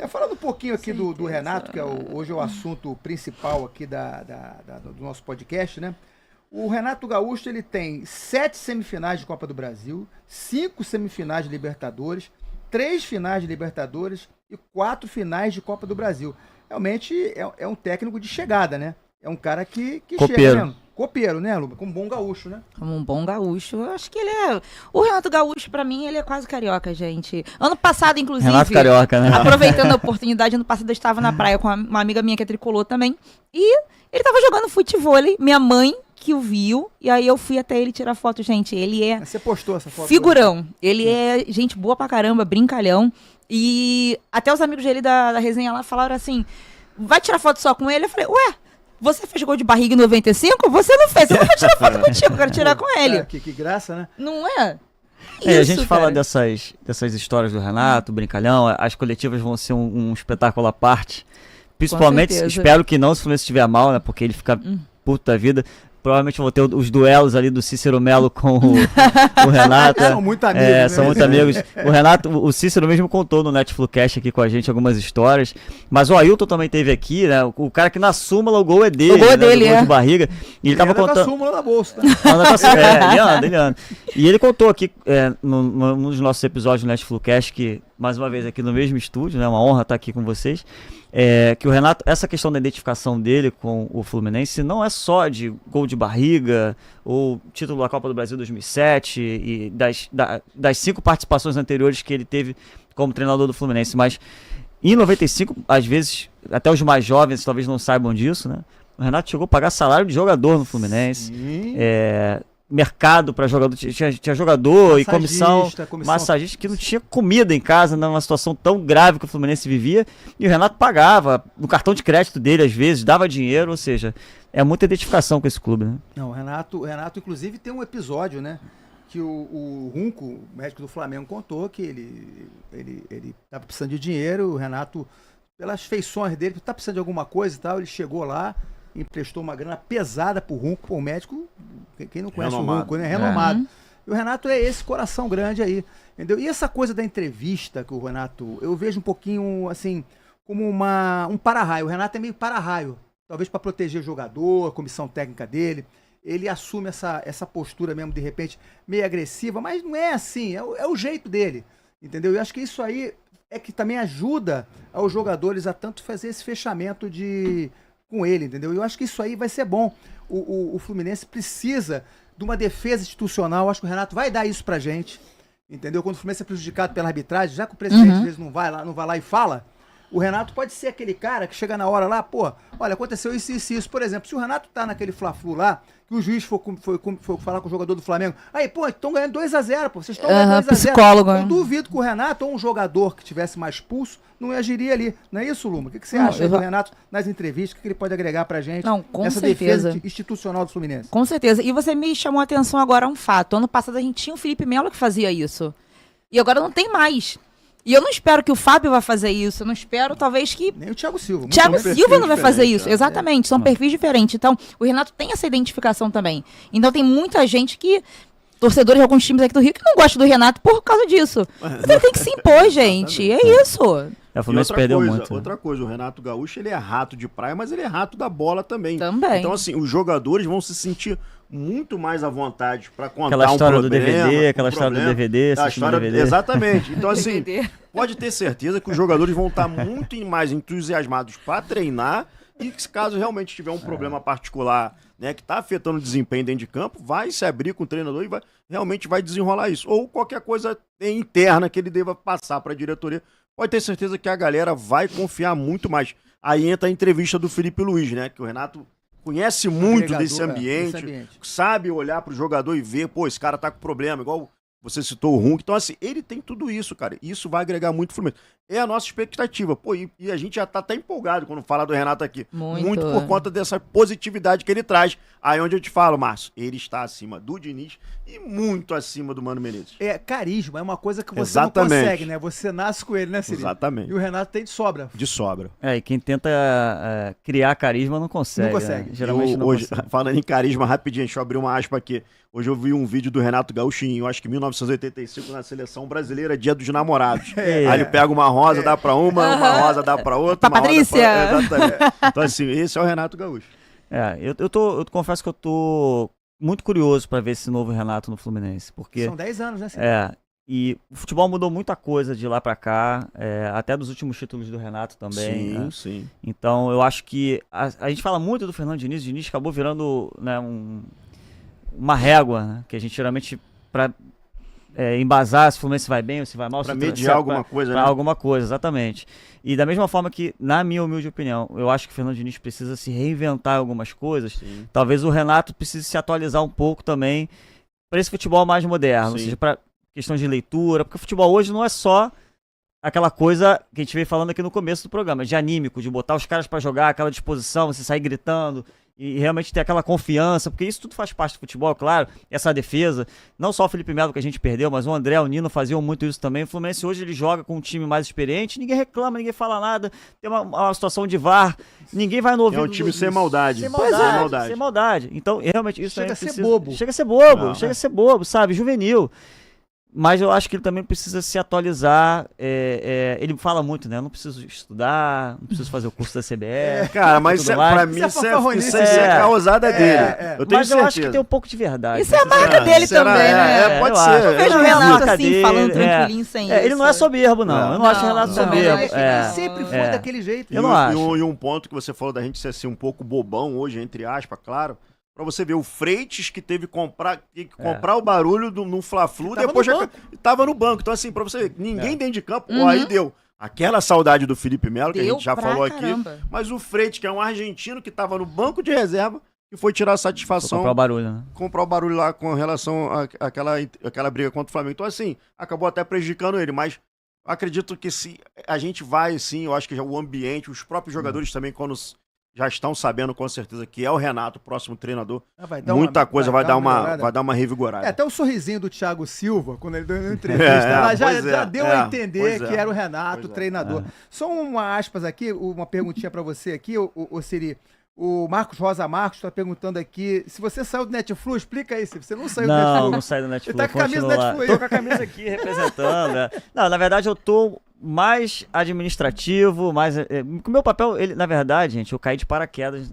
Falando um pouquinho aqui do Renato, que hoje é o assunto principal aqui do nosso podcast, né? O Renato Gaúcho, ele tem 7 semifinais de Copa do Brasil, 5 semifinais de Libertadores, 3 finais de Libertadores e 4 finais de Copa do Brasil. Realmente é um técnico de chegada, né? É um cara que chega mesmo. Copeiro, né, Luba? Como um bom gaúcho, né? Como um bom gaúcho. Eu acho que ele é... O Renato Gaúcho, pra mim, ele é quase carioca, gente. Ano passado, inclusive... Renato Carioca, né? Aproveitando a oportunidade, ano passado eu estava na praia com uma amiga minha que é tricolor também. E ele tava jogando futevôlei. Minha mãe que o viu. E aí eu fui até ele tirar foto. Gente, ele é... Você postou essa foto? Figurão. Ele é gente boa pra caramba, brincalhão. E até os amigos dele da resenha lá falaram assim... Vai tirar foto só com ele? Eu falei, ué... Você fez gol de barriga em 95? Você não fez. Eu não vou tirar foto contigo, eu quero tirar com ele. Que graça, né? Não é? A gente fala dessas histórias do Renato, brincalhão, as coletivas vão ser um espetáculo à parte. Principalmente, espero que não, se o Fluminense estiver mal, né? Porque ele fica puto da vida. Provavelmente eu vou ter os duelos ali do Cícero Melo com o Renato. São muito amigos. São muito amigos. O Renato, o Cícero mesmo contou no Netflixcast aqui com a gente algumas histórias. Mas o Ailton também teve aqui, né? O cara que na súmula o gol é dele. O gol é dele, gol de barriga. E ele tava contando. A súmula na bolsa, tá? Ele anda. E ele contou aqui, num dos nossos episódios do Netflixcast, que mais uma vez aqui no mesmo estúdio, né? Uma honra estar aqui com vocês. Que o Renato, essa questão da identificação dele com o Fluminense não é só de gol de barriga ou título da Copa do Brasil 2007 e das 5 participações anteriores que ele teve como treinador do Fluminense, mas em 95, às vezes, até os mais jovens talvez não saibam disso, né? O Renato chegou a pagar salário de jogador no Fluminense. Mercado para jogador, tinha jogador e comissão massagista que não tinha comida em casa numa situação tão grave que o Fluminense vivia, e o Renato pagava no cartão de crédito dele às vezes, dava dinheiro, ou seja, é muita identificação com esse clube, né? Não, o Renato inclusive tem um episódio, né, que o Runco, o médico do Flamengo, contou que ele estava precisando de dinheiro, o Renato, pelas feições dele, tá precisando de alguma coisa e tal, ele chegou lá, emprestou uma grana pesada pro Runco, o médico, quem não conhece o Runco, né? Renomado. E o Renato é esse coração grande aí, entendeu? E essa coisa da entrevista que o Renato, eu vejo um pouquinho, assim, como um para-raio. O Renato é meio para-raio, talvez para proteger o jogador, a comissão técnica dele. Ele assume essa postura mesmo, de repente, meio agressiva, mas não é assim, é o jeito dele, entendeu? E acho que isso aí é que também ajuda aos jogadores a tanto fazer esse fechamento com ele, entendeu? Eu acho que isso aí vai ser bom. O Fluminense precisa de uma defesa institucional. Eu acho que o Renato vai dar isso pra gente, entendeu? Quando o Fluminense é prejudicado pela arbitragem, já que o presidente às vezes não vai lá e fala, o Renato pode ser aquele cara que chega na hora lá, pô, olha, aconteceu isso. Por exemplo, se o Renato tá naquele Fla-Flu lá, que o juiz foi falar com o jogador do Flamengo, aí, pô, estão ganhando 2-0, pô, vocês estão ganhando 2-0. Psicólogo. Eu duvido que o Renato ou um jogador que tivesse mais pulso não agiria ali. Não é isso, Luma? O que você acha do Renato nas entrevistas? O que ele pode agregar pra gente nessa defesa institucional do Fluminense? Com certeza. E você me chamou a atenção agora a um fato. Ano passado a gente tinha o Felipe Melo que fazia isso. E agora não tem mais. E eu não espero que o Fábio vá fazer isso. Eu não espero, talvez, que... Nem o Thiago Silva. Thiago Silva não vai fazer isso. Exatamente. São perfis diferentes. Então, o Renato tem essa identificação também. Então, tem muita gente que... Torcedores de alguns times aqui do Rio que não gostam do Renato por causa disso. Mas ele tem que se impor, gente. É isso. O Fluminense perdeu muito. Outra coisa, o Renato Gaúcho, ele é rato de praia, mas ele é rato da bola também. Então, assim, os jogadores vão se sentir muito mais à vontade para contar aquela história um problema, do DVD, aquela história do DVD, DVD. Exatamente. Então, assim, pode ter certeza que os jogadores vão estar muito mais entusiasmados para treinar e que, se caso realmente tiver um problema particular, né, que está afetando o desempenho dentro de campo, vai se abrir com o treinador e realmente vai desenrolar isso. Ou qualquer coisa interna que ele deva passar para a diretoria. Pode ter certeza que a galera vai confiar muito mais. Aí entra a entrevista do Felipe Luiz, né? Que o Renato conhece muito desse ambiente, sabe olhar pro jogador e ver, pô, esse cara tá com problema, igual você citou o Runco. Então, assim, ele tem tudo isso, cara. Isso vai agregar muito o Fluminense. É a nossa expectativa. Pô, e a gente já tá até empolgado quando fala do Renato aqui. Muito por conta dessa positividade que ele traz. Aí onde eu te falo, Márcio, ele está acima do Diniz e muito acima do Mano Menezes. Carisma é uma coisa que você não consegue, né? Você nasce com ele, né, Cirilo? Exatamente. E o Renato tem de sobra. De sobra. E quem tenta criar carisma não consegue. Não consegue. Né? Geralmente não hoje, consegue. falando em carisma, rapidinho, deixa eu abrir uma aspa aqui. Hoje eu vi um vídeo do Renato Gaúcho em, eu acho que 1985, na Seleção Brasileira, Dia dos Namorados. Aí ele pega uma rosa, dá pra uma rosa dá pra outra. Pra Patrícia! Exatamente. Então assim, esse é o Renato Gaúcho. Eu confesso que eu tô muito curioso pra ver esse novo Renato no Fluminense, porque... São 10 anos, né? E o futebol mudou muita coisa de lá pra cá, até dos últimos títulos do Renato também. Sim, né? sim. Então eu acho que a gente fala muito do Fernando Diniz, o Diniz acabou virando, né, uma régua, né, que a gente geralmente, pra embasar se o Fluminense vai bem ou se vai mal. Pra mediar alguma coisa, né? Pra alguma coisa, exatamente. E da mesma forma que, na minha humilde opinião, eu acho que o Fernando Diniz precisa se reinventar algumas coisas, Sim. talvez o Renato precise se atualizar um pouco também para esse futebol mais moderno, ou Sim. seja, para questões de leitura, porque o futebol hoje não é só aquela coisa que a gente veio falando aqui no começo do programa, de anímico, de botar os caras para jogar, aquela disposição, você sair gritando e realmente ter aquela confiança, porque isso tudo faz parte do futebol, claro, essa defesa, não só o Felipe Melo que a gente perdeu, mas o André, o Nino faziam muito isso também. O Fluminense hoje ele joga com um time mais experiente, ninguém reclama, ninguém fala nada, tem uma situação de VAR, ninguém vai no ouvido. É um time sem maldade. Sem maldade. Então, realmente, isso Chega aí a ser precisa... bobo. Chega a ser bobo, Não, chega a ser bobo, sabe? Juvenil. Mas eu acho que ele também precisa se atualizar. Ele fala muito, né? Eu não preciso estudar, não preciso fazer o curso da CBF. Cara, mas tudo mais. pra mim Isso é isso é fanfarronice. causada dele. Eu tenho Mas certeza. eu acho que tem um pouco de verdade. Isso é a marca dele Será? também, né? Pode eu ser. acho. Eu vejo o É a Renato marca assim, dele, falando tranquilinho sem isso. Ele não é soberbo, não. Não. Eu não acho o Renato Não, soberbo. não, Ele sempre foi daquele jeito. Eu não acho. E um ponto que você falou da gente ser assim, um pouco bobão hoje, entre aspas, claro. Pra você ver o Freitas que teve que comprar o barulho no Fla-Flu, Tava depois no já banco. tava no banco. Então, assim, pra você ver, ninguém dentro de campo, aí deu aquela saudade do Felipe Melo, que a Deu gente já pra falou caramba. aqui. Mas o Freitas, que é um argentino que tava no banco de reserva, e foi tirar a Vou satisfação, comprar o barulho, né? comprar o barulho lá com relação àquela briga contra o Flamengo. Então, assim, acabou até prejudicando ele, mas acredito que se a gente vai, assim, eu acho que já o ambiente, os próprios jogadores também, quando já estão sabendo com certeza que é o Renato, o próximo treinador, muita coisa vai dar uma revigorada. Até o sorrisinho do Thiago Silva, quando ele deu uma entrevista, ela já deu a entender que era o Renato, o treinador. Só uma aspas aqui, uma perguntinha pra você aqui, o Siri. O Marcos Rosa Marcos está perguntando aqui, se você saiu do Netflix, explica aí, se você não saiu do Netflix. Não saí do Netflix. Ele tá com a camisa do continuo lá. Netflix. Tô com a camisa aqui representando. Não, na verdade eu tô mais administrativo, mais... o meu papel, na verdade, gente, eu caí de paraquedas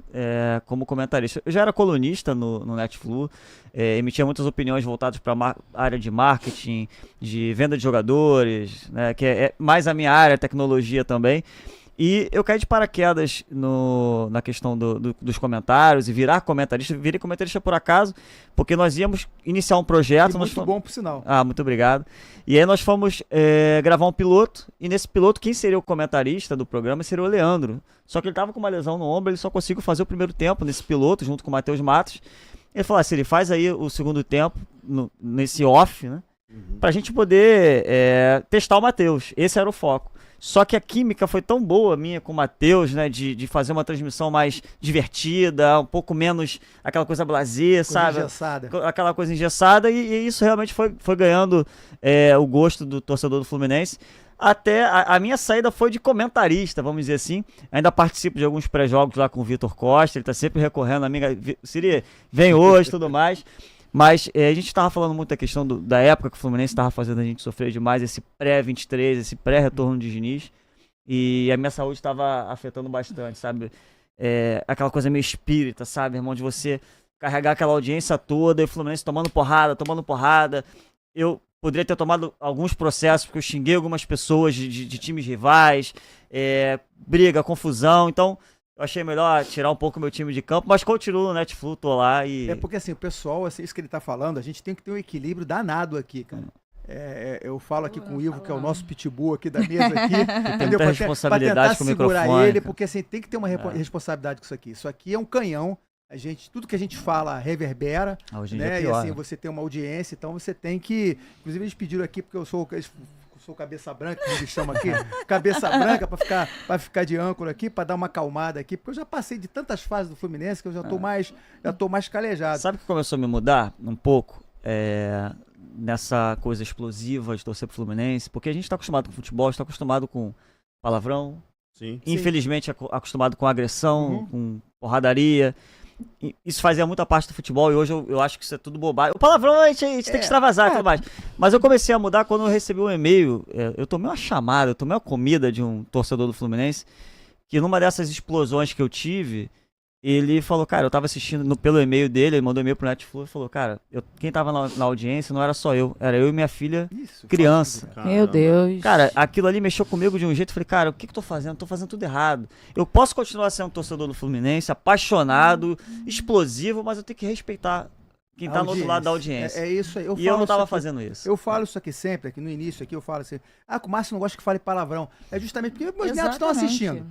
como comentarista. Eu já era colunista no Netflix, emitia muitas opiniões voltadas para a área de marketing, de venda de jogadores, né, que é mais a minha área, tecnologia também. E eu caí de paraquedas na questão dos comentários e virei comentarista por acaso, porque nós íamos iniciar um projeto. Muito bom, por sinal. Ah, muito obrigado. E aí nós fomos gravar um piloto, e nesse piloto quem seria o comentarista do programa seria o Leandro. Só que ele estava com uma lesão no ombro, ele só conseguiu fazer o primeiro tempo nesse piloto, junto com o Matheus Matos. Ele falou assim, ele faz aí o segundo tempo, nesse off, né, pra gente poder testar o Matheus. Esse era o foco. Só que a química foi tão boa minha com o Matheus, né? De fazer uma transmissão mais divertida, um pouco menos aquela coisa blasé, sabe? Engessada. Aquela coisa engessada, e isso realmente foi ganhando o gosto do torcedor do Fluminense. Até a minha saída foi de comentarista, vamos dizer assim. Ainda participo de alguns pré-jogos lá com o Vitor Costa, ele tá sempre recorrendo a mim. Siri, vem hoje e tudo mais. Mas a gente estava falando muito da questão da época que o Fluminense estava fazendo a gente sofrer demais, esse pré-23, esse pré-retorno de Diniz. E a minha saúde estava afetando bastante, sabe? Aquela coisa meio espírita, sabe, irmão? De você carregar aquela audiência toda e o Fluminense tomando porrada. Eu poderia ter tomado alguns processos, porque eu xinguei algumas pessoas de times rivais, briga, confusão. Então, eu achei melhor tirar um pouco o meu time de campo, mas continuo no Netflix, tô lá e... Porque assim, o pessoal, assim, isso que ele tá falando, a gente tem que ter um equilíbrio danado aqui, cara. Eu falo aqui com o Ivo, que é o nosso pitbull aqui da mesa aqui, entendeu? muita responsabilidade com o microfone, ele, cara. porque assim, tem que ter uma responsabilidade com isso aqui. Isso aqui é um canhão, tudo que a gente fala reverbera, Hoje em né? dia é pior, e assim, né? você tem uma audiência, então você tem que... Inclusive eles pediram aqui, porque eu sou cabeça branca, que eles chamam aqui, cabeça branca, pra ficar de âncora aqui, pra dar uma acalmada aqui, porque eu já passei de tantas fases do Fluminense que eu já tô mais calejado. Sabe o que começou a me mudar um pouco? Nessa coisa explosiva de torcer pro Fluminense, porque a gente tá acostumado com futebol, a gente tá acostumado com palavrão, Sim. infelizmente acostumado com agressão, com porradaria. isso fazia muita parte do futebol e hoje eu acho que isso é tudo bobagem. O palavrão a gente tem que extravasar e tudo mais. Mas eu comecei a mudar quando eu recebi um e-mail. Eu tomei uma chamada, eu tomei uma comida de um torcedor do Fluminense, que numa dessas explosões que eu tive, ele falou, cara, eu tava assistindo pelo e-mail dele, ele mandou um e-mail pro Netflix e falou, cara, quem tava na audiência não era só eu, era eu e minha filha criança. Meu Deus. Cara, aquilo ali mexeu comigo de um jeito, eu falei, cara, o que eu tô fazendo? Tô fazendo tudo errado. Eu posso continuar sendo torcedor do Fluminense, apaixonado, explosivo, mas eu tenho que respeitar quem tá no outro lado da audiência. É isso aí. E eu não tava fazendo isso. Eu falo isso aqui sempre, aqui no início, aqui eu falo assim, o Márcio não gosta que fale palavrão. É justamente porque meus netos estão assistindo.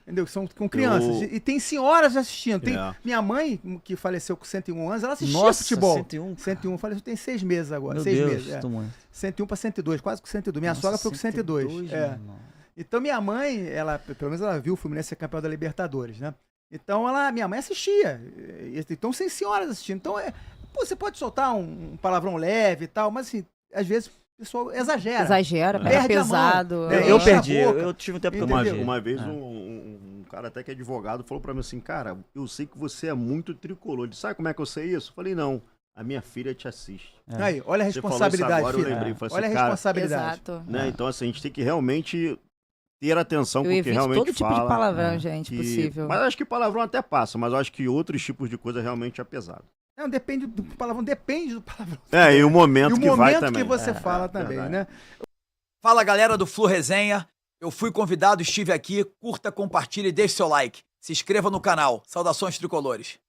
Entendeu? São com crianças. E tem senhoras assistindo. Tem minha mãe, que faleceu com 101 anos, ela assistia futebol. 101 faleceu tem 6 meses agora. Meu 6 Deus, meses. 101 para 102, quase com 102. Minha sogra foi com 102. Então minha mãe, ela, pelo menos ela viu o Fluminense ser campeão da Libertadores, né? Então minha mãe assistia. Então tem senhoras assistindo. Então você pode soltar um palavrão leve e tal, mas assim, às vezes o pessoal exagera, pega perde pesado. Eu perdi, eu tive um tempo que eu perdi. Uma vez um cara até que é advogado falou pra mim assim, cara, eu sei que você é muito tricolor. Ele disse, sabe como é que eu sei isso? Eu falei, não, a minha filha te assiste. Aí, olha a responsabilidade, agora, filho. eu lembrei, falei Olha assim, a responsabilidade. Exato. Né? Então assim, a gente tem que realmente ter atenção com Eu o que evito realmente todo tipo fala. de palavrão, gente, possível. Mas acho que palavrão até passa, mas eu acho que outros tipos de coisa realmente é pesado. Não, depende do palavrão. E o momento que vai também. que você fala também, verdade. né? Fala, galera do Flu Resenha. Eu fui convidado, estive aqui. Curta, compartilhe e deixe seu like. Se inscreva no canal. Saudações tricolores.